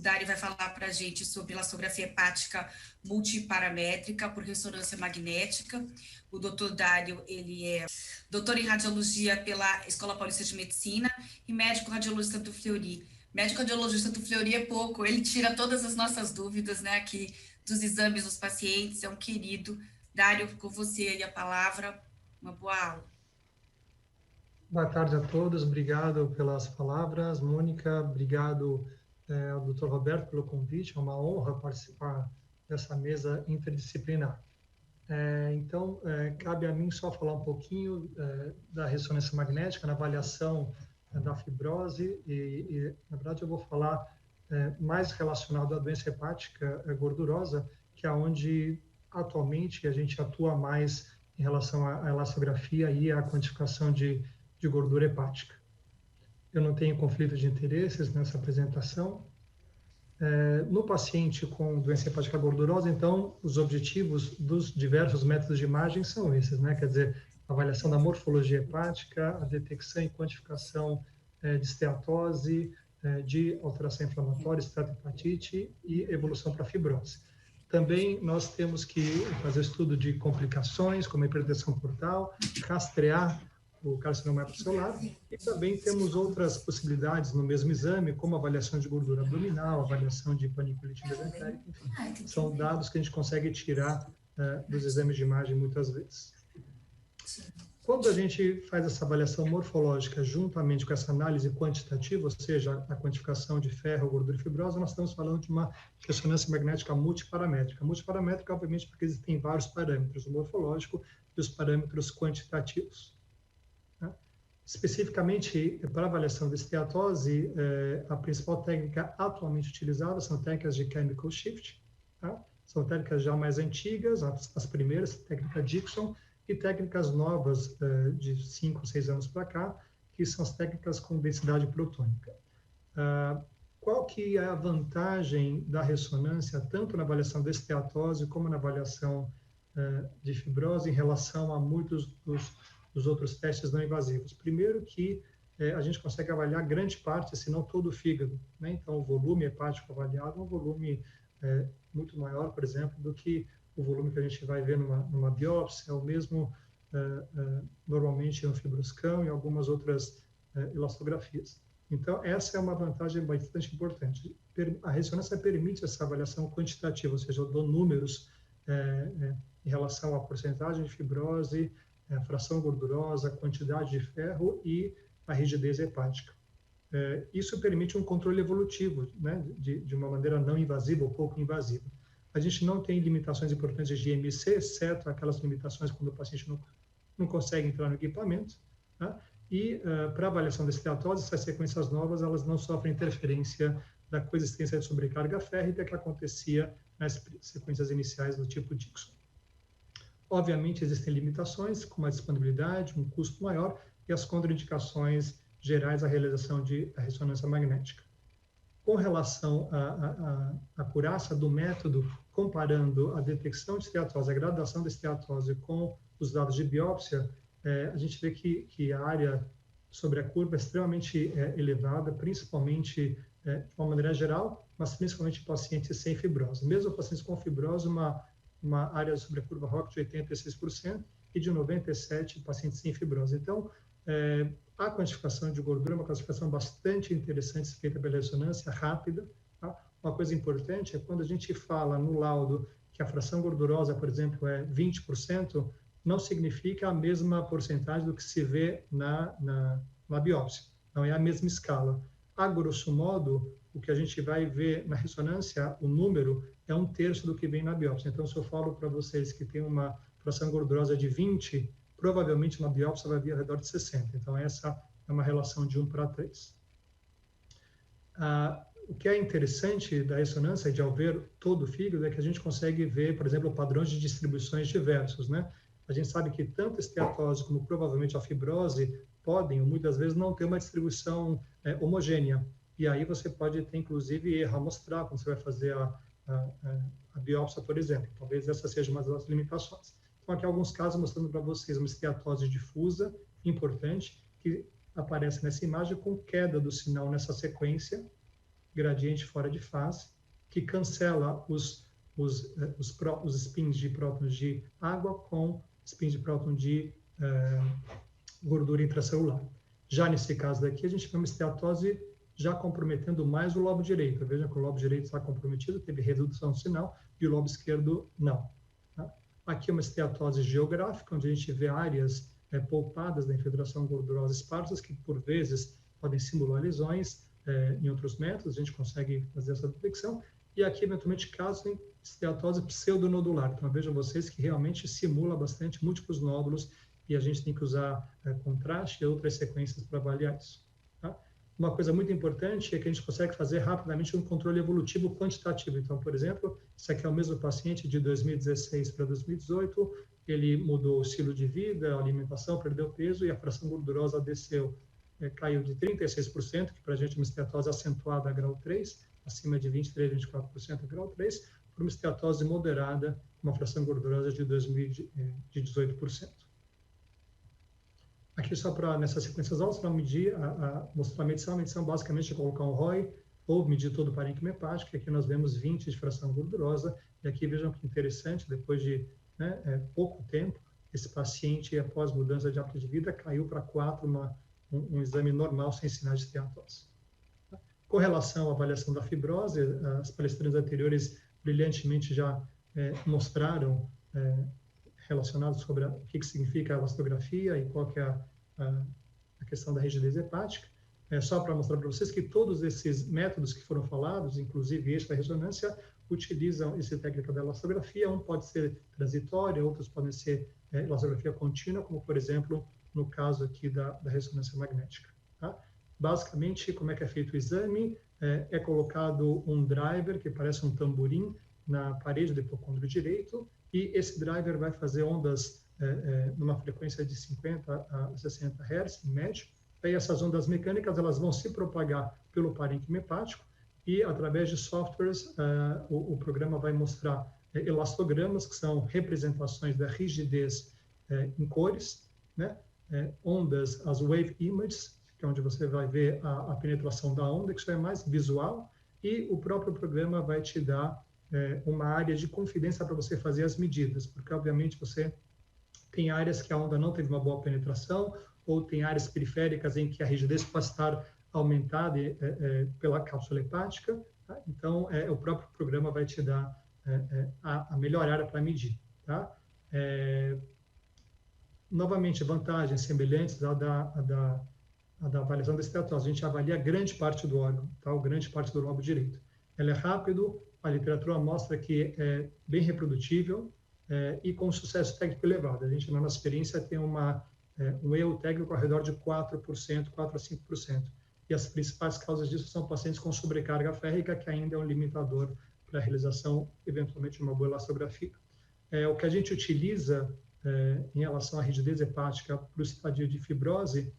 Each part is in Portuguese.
Dário vai falar para a gente sobre elastografia hepática multiparamétrica por ressonância magnética. O doutor Dário, ele é doutor em radiologia pela Escola Paulista de Medicina e médico radiologista do Fleury. Médico radiologista do Fleury é pouco, ele tira todas as nossas dúvidas, né, aqui dos exames dos pacientes, é um querido. Dário, com você aí a palavra, uma boa aula. Boa tarde a todos, obrigado pelas palavras. Mônica, obrigado ao Dr. Roberto pelo convite, é uma honra participar dessa mesa interdisciplinar. Então, cabe a mim só falar um pouquinho da ressonância magnética na avaliação da fibrose e, na verdade, eu vou falar mais relacionado à doença hepática gordurosa, que é onde atualmente a gente atua mais em relação à elastografia e à quantificação de gordura hepática. Eu não tenho conflito de interesses nessa apresentação. No paciente com doença hepática gordurosa, então, os objetivos dos diversos métodos de imagem são esses, né? Quer dizer, a avaliação da morfologia hepática, a detecção e quantificação de esteatose, de alteração inflamatória, esteatohepatite e evolução para fibrose. Também nós temos que fazer estudo de complicações, como a hipertensão portal, rastrear o carcinoma hepatocelular, e também temos outras possibilidades no mesmo exame, como avaliação de gordura abdominal, avaliação de paniculite mesentérica, enfim, são dados que a gente consegue tirar dos exames de imagem muitas vezes. Quando a gente faz essa avaliação morfológica juntamente com essa análise quantitativa, ou seja, a quantificação de ferro, gordura e fibrose, nós estamos falando de uma ressonância magnética multiparamétrica. Multiparamétrica, obviamente, porque existem vários parâmetros, o morfológico e os parâmetros quantitativos. Especificamente para avaliação da esteatose, a principal técnica atualmente utilizada são técnicas de chemical shift, tá? São técnicas já mais antigas, as primeiras, técnica Dixon, e técnicas novas de 5 ou 6 anos para cá, que são as técnicas com densidade protônica. Qual que é a vantagem da ressonância, tanto na avaliação da esteatose como na avaliação de fibrose, em relação a muitos dos outros testes não invasivos? Primeiro que a gente consegue avaliar grande parte, se não todo o fígado, né? Então, o volume hepático avaliado é um volume muito maior, por exemplo, do que o volume que a gente vai ver numa biópsia, ou mesmo normalmente no fibroscão e algumas outras elastografias. Então, essa é uma vantagem bastante importante. A ressonância permite essa avaliação quantitativa, ou seja, eu dou números em relação à porcentagem de fibrose, a fração gordurosa, a quantidade de ferro e a rigidez hepática. Isso permite um controle evolutivo, né, de uma maneira não invasiva ou pouco invasiva. A gente não tem limitações importantes de IMC, exceto aquelas limitações quando o paciente não consegue entrar no equipamento, tá? E para avaliação da esteatose, essas sequências novas, elas não sofrem interferência da coexistência de sobrecarga férrica que acontecia nas sequências iniciais do tipo Dixon. Obviamente, existem limitações, como a disponibilidade, um custo maior e as contraindicações gerais à realização da ressonância magnética. Com relação à acurácia do método, comparando a detecção de esteatose, a graduação da esteatose com os dados de biópsia, a gente vê que a área sobre a curva é extremamente elevada, principalmente de uma maneira geral, mas principalmente em pacientes sem fibrose. Mesmo pacientes com fibrose, uma área sobre a curva ROC de 86% e de 97% pacientes sem fibrose. Então, a quantificação de gordura é uma classificação bastante interessante, feita pela ressonância, rápida. Tá? Uma coisa importante é quando a gente fala no laudo que a fração gordurosa, por exemplo, é 20%, não significa a mesma porcentagem do que se vê na biópsia. Não é a mesma escala. A grosso modo, o que a gente vai ver na ressonância, o número é 1/3 do que vem na biópsia. Então, se eu falo para vocês que tem uma fração gordurosa de 20, provavelmente uma biópsia vai vir ao redor de 60. Então, essa é uma relação de 1/3. O que é interessante da ressonância, de ao ver todo o fígado, é que a gente consegue ver, por exemplo, padrões de distribuições diversos, né? A gente sabe que tanto a esteatose como provavelmente a fibrose podem, ou muitas vezes, não ter uma distribuição homogênea. E aí você pode ter, inclusive, erro amostral quando você vai fazer a biópsia, por exemplo. Talvez essa seja uma das limitações. Então, aqui alguns casos mostrando para vocês uma esteatose difusa, importante, que aparece nessa imagem com queda do sinal nessa sequência, gradiente fora de fase, que cancela os spins de prótons de água com spins de próton de gordura intracelular. Já nesse caso daqui, a gente vê uma esteatose já comprometendo mais o lobo direito. Veja que o lobo direito está comprometido, teve redução do sinal, e o lobo esquerdo não. Tá? Aqui é uma esteatose geográfica, onde a gente vê áreas poupadas da infiltração gordurosa esparsas, que por vezes podem simular lesões. Em outros métodos, a gente consegue fazer essa detecção. E aqui, eventualmente, casos em esteatose pseudonodular. Então, vejam vocês que realmente simula bastante múltiplos nódulos e a gente tem que usar contraste e outras sequências para avaliar isso. Tá? Uma coisa muito importante é que a gente consegue fazer rapidamente um controle evolutivo quantitativo. Então, por exemplo, esse aqui é o mesmo paciente de 2016 para 2018, ele mudou o estilo de vida, a alimentação, perdeu peso e a fração gordurosa desceu. Caiu de 36%, que para a gente é uma esteatose acentuada a grau 3, acima de 23%, 24% a grau 3, para uma esteatose moderada, uma fração gordurosa de 18%. Aqui só para, nessas sequências altas, para medir, mostrar a medição basicamente é colocar um ROI, ou medir todo o parênquima hepático, aqui nós vemos 20 de fração gordurosa, e aqui vejam que interessante, depois de pouco tempo, esse paciente, após mudança de hábito de vida, caiu para 4, um exame normal sem sinais de esteatose. Com relação à avaliação da fibrose, as palestrantes anteriores brilhantemente já mostraram relacionados sobre o que significa a elastografia e qual que é a questão da rigidez hepática. Só para mostrar para vocês que todos esses métodos que foram falados, inclusive este da ressonância, utilizam essa técnica da elastografia. Um pode ser transitória, outros podem ser elastografia contínua, como, por exemplo, no caso aqui da ressonância magnética. Tá? Basicamente, como é que é feito o exame? É colocado um driver, que parece um tamborim, na parede do hipocôndrio direito, e esse driver vai fazer ondas numa frequência de 50 a 60 Hz, em média. Aí essas ondas mecânicas elas vão se propagar pelo parênquima hepático e, através de softwares, o programa vai mostrar elastogramas, que são representações da rigidez em cores, né? Ondas, as wave images, que é onde você vai ver a penetração da onda, que isso é mais visual, e o próprio programa vai te dar uma área de confidência para você fazer as medidas, porque, obviamente, você tem áreas que a onda não teve uma boa penetração, ou tem áreas periféricas em que a rigidez pode estar aumentada pela cápsula hepática. Tá? Então, o próprio programa vai te dar a melhor área para medir. Tá? Novamente, vantagens semelhantes à da avaliação da esteatose. A gente avalia grande parte do órgão, tá? Ou grande parte do lobo direito. Ela é rápido, a literatura mostra que é bem reprodutível e com sucesso técnico elevado. A gente, na nossa experiência, tem um erro técnico ao redor de 4%, 4 a 5%. E as principais causas disso são pacientes com sobrecarga férrica, que ainda é um limitador para a realização, eventualmente, de uma boa elastografia. O que a gente utiliza em relação à rigidez hepática para o estadio de fibrose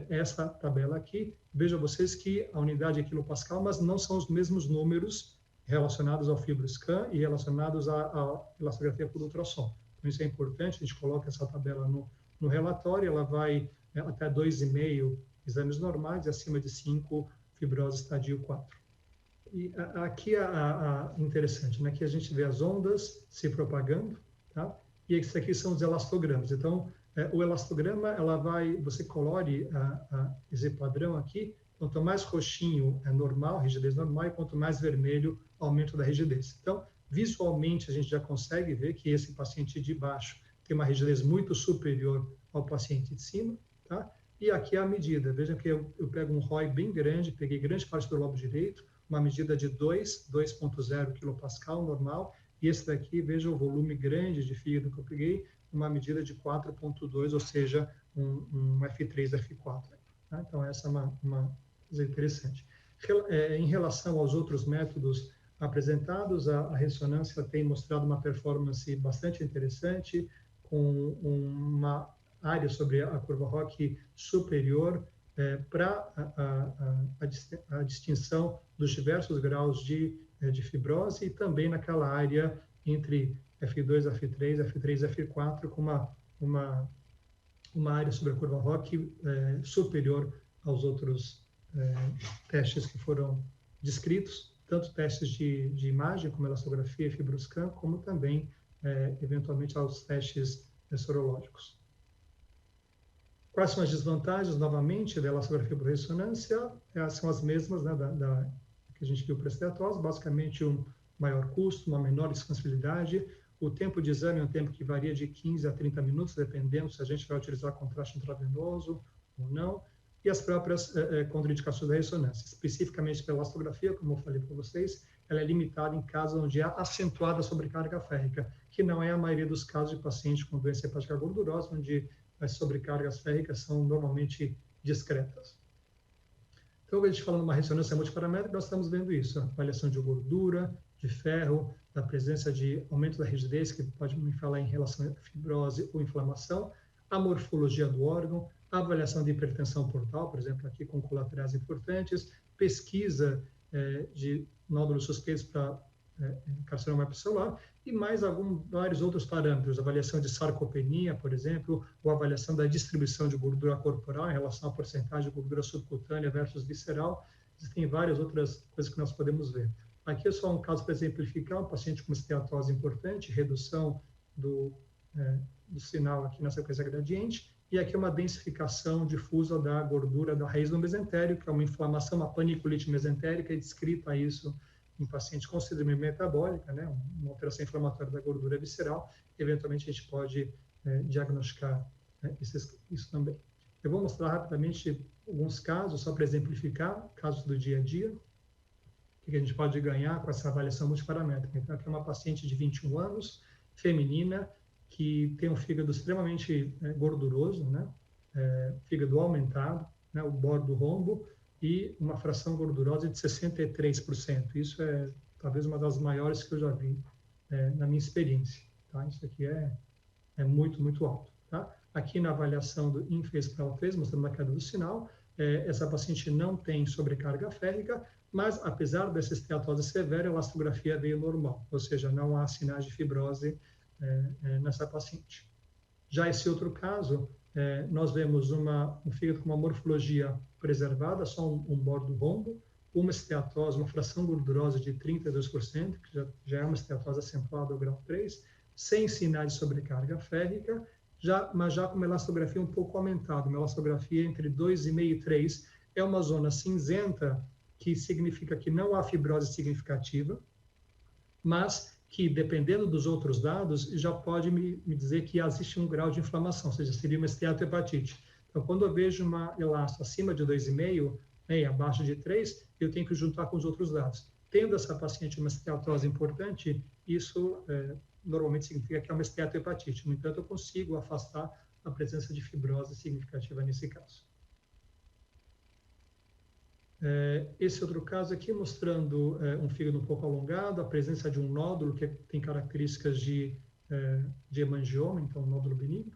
essa tabela aqui. Vejam vocês que a unidade é quilopascal, mas não são os mesmos números relacionados ao FibroScan e relacionados à elastografia por ultrassom. Então, isso é importante, a gente coloca essa tabela no relatório, ela vai até 2,5 exames normais e acima de 5 fibrose estadio 4. E aqui interessante, né, que a gente vê as ondas se propagando, tá? E esses aqui são os elastogramas. Então, o elastograma, você colore esse padrão aqui, quanto mais roxinho é normal, rigidez normal, e quanto mais vermelho, aumento da rigidez. Então, visualmente, a gente já consegue ver que esse paciente de baixo tem uma rigidez muito superior ao paciente de cima, tá? E aqui é a medida. Vejam que eu pego um ROI bem grande, peguei grande parte do lobo direito, uma medida de 2,0 kPa normal, e esse daqui, veja o volume grande de fígado que eu peguei, uma medida de 4,2, ou seja, um F3, F4. Tá? Então, essa é uma coisa interessante. Em relação aos outros métodos apresentados, a ressonância tem mostrado uma performance bastante interessante, com uma área sobre a curva ROC superior para a distinção dos diversos graus de fibrose e também naquela área entre F2, F3, F3, F4, com uma área sobre a curva ROC superior aos outros testes que foram descritos, tanto testes de imagem, como elastografia e fibroscan, como também, eventualmente, aos testes sorológicos. Quais são as desvantagens, novamente, da elastografia por ressonância? São as mesmas, né, que a gente viu para a esteatose, basicamente um maior custo, uma menor expansibilidade. O tempo de exame é um tempo que varia de 15 a 30 minutos, dependendo se a gente vai utilizar contraste intravenoso ou não. E as próprias contraindicações da ressonância. Especificamente pela elastografia, como eu falei para vocês, ela é limitada em casos onde há acentuada sobrecarga férrica, que não é a maioria dos casos de pacientes com doença hepática gordurosa, onde as sobrecargas férricas são normalmente discretas. Então, quando a gente fala numa ressonância multiparamétrica, nós estamos vendo isso, a avaliação de gordura, de ferro, da presença de aumento da rigidez, que pode me falar em relação a fibrose ou inflamação, a morfologia do órgão, a avaliação de hipertensão portal, por exemplo, aqui com colaterais importantes, pesquisa de nódulos suspeitos para carcinoma epicelular e mais vários outros parâmetros, avaliação de sarcopenia, por exemplo, ou avaliação da distribuição de gordura corporal em relação à porcentagem de gordura subcutânea versus visceral. Existem várias outras coisas que nós podemos ver. Aqui é só um caso para exemplificar, um paciente com esteatose importante, redução do sinal aqui na sequência gradiente, e aqui é uma densificação difusa da gordura da raiz do mesentério, que é uma inflamação, uma paniculite mesentérica, e descrita isso em paciente com síndrome metabólica, né, uma alteração inflamatória da gordura visceral. Eventualmente a gente pode diagnosticar isso também. Eu vou mostrar rapidamente alguns casos, só para exemplificar, casos do dia a dia, o que a gente pode ganhar com essa avaliação multiparamétrica. Então, aqui é uma paciente de 21 anos, feminina, que tem um fígado extremamente gorduroso, né? Fígado aumentado, né? O bordo rombo, e uma fração gordurosa de 63%. Isso é talvez uma das maiores que eu já vi na minha experiência. Tá? Isso aqui é muito, muito alto. Tá? Aqui na avaliação do InFace para L3, mostrando a queda do sinal, essa paciente não tem sobrecarga férrica, mas apesar dessa esteatose severa, a elastografia veio normal, ou seja, não há sinais de fibrose nessa paciente. Já esse outro caso, nós vemos um fígado com uma morfologia preservada, só um bordo rombo, uma esteatose, uma fração gordurosa de 32%, que já é uma esteatose acentuada ao grau 3, sem sinais de sobrecarga férrica, mas já com uma elastografia um pouco aumentada, uma elastografia entre 2,5 e 3, é uma zona cinzenta, que significa que não há fibrose significativa, mas que, dependendo dos outros dados, já pode me dizer que existe um grau de inflamação, ou seja, seria uma esteatohepatite. Então, quando eu vejo uma elasto acima de 2,5, e abaixo de 3, eu tenho que juntar com os outros dados. Tendo essa paciente uma esteatose importante, isso normalmente significa que é uma esteatohepatite. No entanto, eu consigo afastar a presença de fibrose significativa nesse caso. Esse outro caso aqui mostrando um fígado um pouco alongado, a presença de um nódulo que tem características de hemangioma, então um nódulo benigno.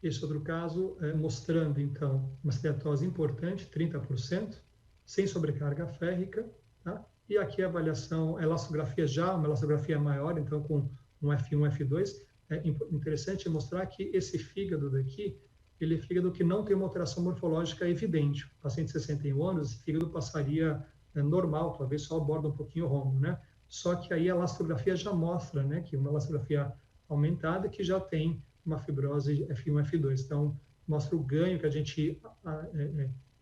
Esse outro caso mostrando, então, uma esteatose importante, 30%, sem sobrecarga férrica, tá? E aqui a avaliação, a elastografia já, uma elastografia maior, então com um F1, F2. É interessante mostrar que esse fígado daqui, ele é fígado que não tem uma alteração morfológica evidente. O paciente de 61 anos, esse fígado passaria normal, talvez só aborda um pouquinho o rombo, né? Só que aí a elastografia já mostra, né, que uma elastografia aumentada que já tem uma fibrose F1, F2. Então, mostra o ganho que a gente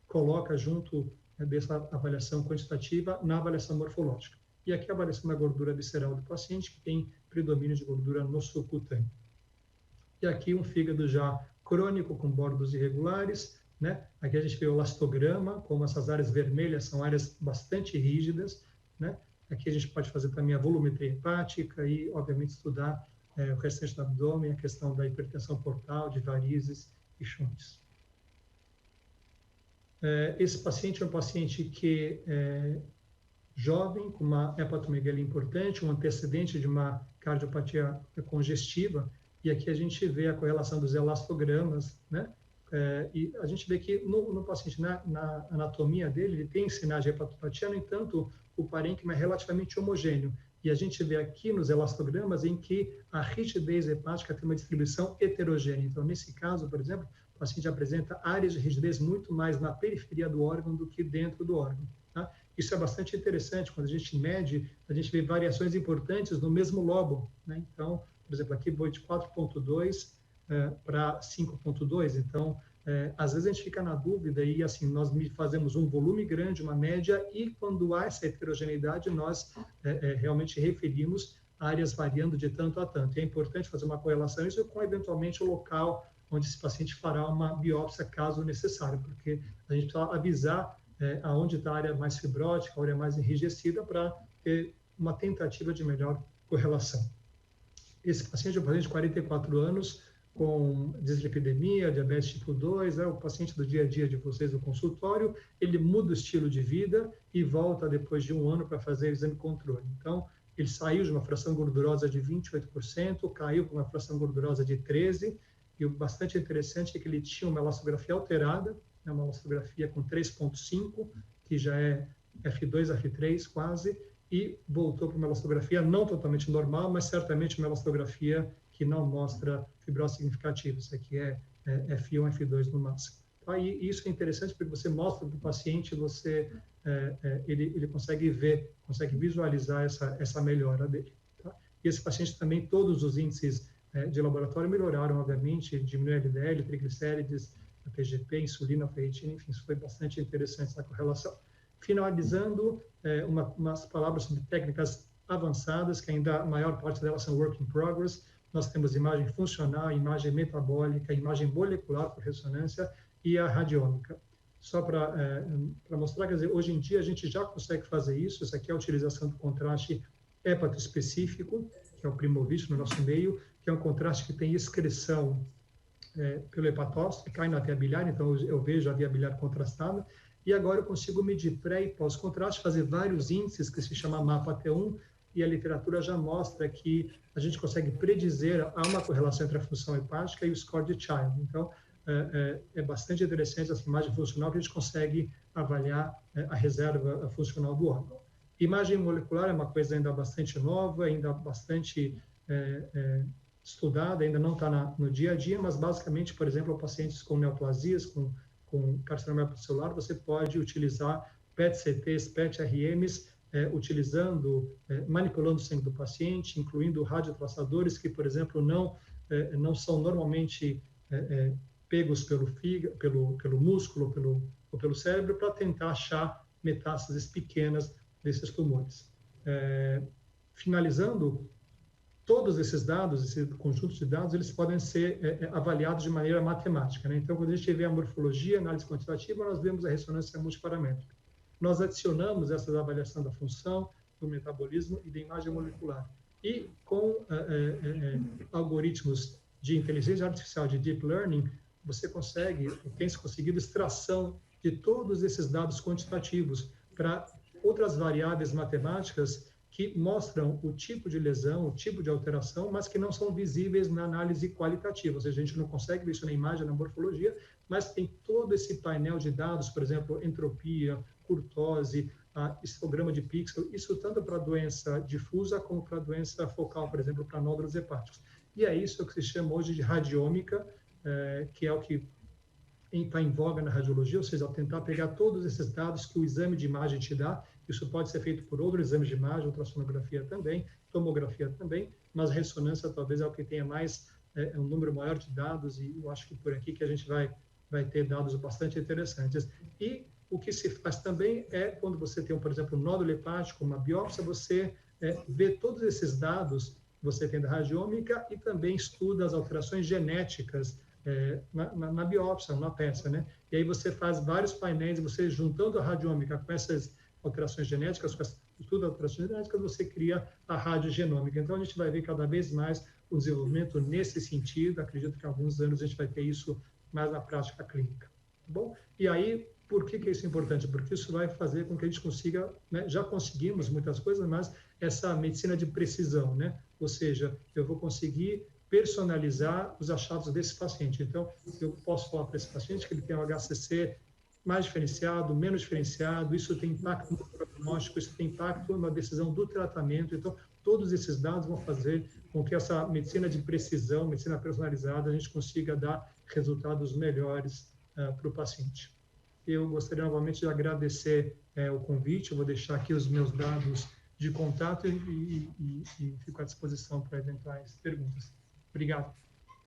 coloca junto dessa avaliação quantitativa na avaliação morfológica. E aqui a avaliação da gordura visceral do paciente, que tem predomínio de gordura no subcutâneo. E aqui um fígado já crônico, com bordos irregulares, né? Aqui a gente vê o elastograma, como essas áreas vermelhas são áreas bastante rígidas, né? Aqui a gente pode fazer também a volumetria hepática e, obviamente, estudar o restante do abdômen, a questão da hipertensão portal, de varizes e shunts. Esse paciente é um paciente que é jovem, com uma hepatomegalia importante, um antecedente de uma cardiopatia congestiva, e aqui a gente vê a correlação dos elastogramas, né? E a gente vê que no paciente, na anatomia dele, ele tem sinais de hepatopatia, no entanto, o parênquima é relativamente homogêneo. E a gente vê aqui nos elastogramas em que a rigidez hepática tem uma distribuição heterogênea. Então, nesse caso, por exemplo, o paciente apresenta áreas de rigidez muito mais na periferia do órgão do que dentro do órgão. Tá? Isso é bastante interessante, quando a gente mede, a gente vê variações importantes no mesmo lobo. Né? Então, por exemplo, aqui foi de 4,2 para 5,2, então, às vezes a gente fica na dúvida e, assim, nós fazemos um volume grande, uma média, e quando há essa heterogeneidade, nós realmente referimos áreas variando de tanto a tanto. E é importante fazer uma correlação isso com, eventualmente, o local onde esse paciente fará uma biópsia, caso necessário, porque a gente precisa avisar aonde está a área mais fibrótica, a área mais enrijecida, para ter uma tentativa de melhor correlação. Esse paciente é um paciente de 44 anos, com dislipidemia, diabetes tipo 2, é o paciente do dia a dia de vocês no consultório, ele muda o estilo de vida e volta depois de um ano para fazer o exame controle. Então, ele saiu de uma fração gordurosa de 28%, caiu para uma fração gordurosa de 13%, e o bastante interessante é que ele tinha uma elastografia alterada, uma elastografia com 3,5, que já é F2, F3 quase, e voltou para uma elastografia não totalmente normal, mas certamente uma elastografia que não mostra fibrose significativa. Isso aqui é F1, F2 no máximo. Tá? E isso é interessante porque você mostra para o paciente, ele consegue ver, consegue visualizar essa melhora dele. Tá? E esse paciente também, todos os índices de laboratório melhoraram, obviamente, diminuiu LDL, triglicérides, PGP, insulina, ferritina, enfim, isso foi bastante interessante essa correlação. Finalizando, umas palavras sobre técnicas avançadas, que ainda a maior parte delas são work in progress. Nós temos imagem funcional, imagem metabólica, imagem molecular por ressonância e a radiômica. Só para mostrar, quer dizer, hoje em dia a gente já consegue fazer isso. Isso aqui é a utilização do contraste hepatoespecífico, que é o Primovich no nosso meio, que é um contraste que tem excreção pelo hepatócito, cai na via biliar, então eu vejo a via biliar contrastada, e agora eu consigo medir pré e pós-contraste, fazer vários índices que se chama mapa T1, e a literatura já mostra que a gente consegue predizer há uma correlação entre a função hepática e o score de Child. Então, é bastante interessante essa imagem funcional, que a gente consegue avaliar a reserva funcional do órgão. Imagem molecular é uma coisa ainda bastante nova, ainda bastante estudada, ainda não está no dia a dia, mas basicamente, por exemplo, pacientes com neoplasias, com carcinoma hepatocelular, você pode utilizar PET-CTs, PET-RMs, manipulando o sangue do paciente, incluindo radiotraçadores que, por exemplo, não são normalmente pegos pelo músculo ou pelo cérebro, para tentar achar metástases pequenas desses tumores. Finalizando, todos esses dados, esse conjunto de dados, eles podem ser avaliados de maneira matemática. Né? Então, quando a gente vê a morfologia, análise quantitativa, nós vemos a ressonância multiparamétrica. Nós adicionamos essa avaliação da função, do metabolismo e da imagem molecular. E com algoritmos de inteligência artificial, de deep learning, você tem se conseguido extração de todos esses dados quantitativos para outras variáveis matemáticas que mostram o tipo de lesão, o tipo de alteração, mas que não são visíveis na análise qualitativa. Ou seja, a gente não consegue ver isso na imagem, na morfologia, mas tem todo esse painel de dados, por exemplo, entropia, curtose, histograma de pixel, isso tanto para doença difusa como para doença focal, por exemplo, para nódulos hepáticos. E é isso que se chama hoje de radiômica, que é o que está em voga na radiologia, ou seja, ao tentar pegar todos esses dados que o exame de imagem te dá. Isso pode ser feito por outros exames de imagem, ultrassonografia também, tomografia também, mas ressonância talvez é o que tenha mais, um número maior de dados, e eu acho que por aqui que a gente vai ter dados bastante interessantes. E o que se faz também é, quando você tem, por exemplo, um nódulo hepático, uma biópsia, você vê todos esses dados que você tem da radiômica e também estuda as alterações genéticas na biópsia, na peça, né? E aí você faz vários painéis, você juntando a radiômica com essas alterações genéticas, com estudo de alterações genéticas, você cria a radiogenômica. Então, a gente vai ver cada vez mais o desenvolvimento nesse sentido. Acredito que em alguns anos a gente vai ter isso mais na prática clínica. Tá bom? E aí, por que isso é importante? Porque isso vai fazer com que a gente consiga, né, já conseguimos muitas coisas, mas essa medicina de precisão, né? Ou seja, eu vou conseguir personalizar os achados desse paciente. Então, eu posso falar para esse paciente que ele tem um HCC mais diferenciado, menos diferenciado, isso tem impacto no prognóstico, isso tem impacto na decisão do tratamento. Então, todos esses dados vão fazer com que essa medicina de precisão, medicina personalizada, a gente consiga dar resultados melhores para o paciente. Eu gostaria novamente de agradecer o convite, eu vou deixar aqui os meus dados de contato e fico à disposição para eventuais perguntas. Obrigado.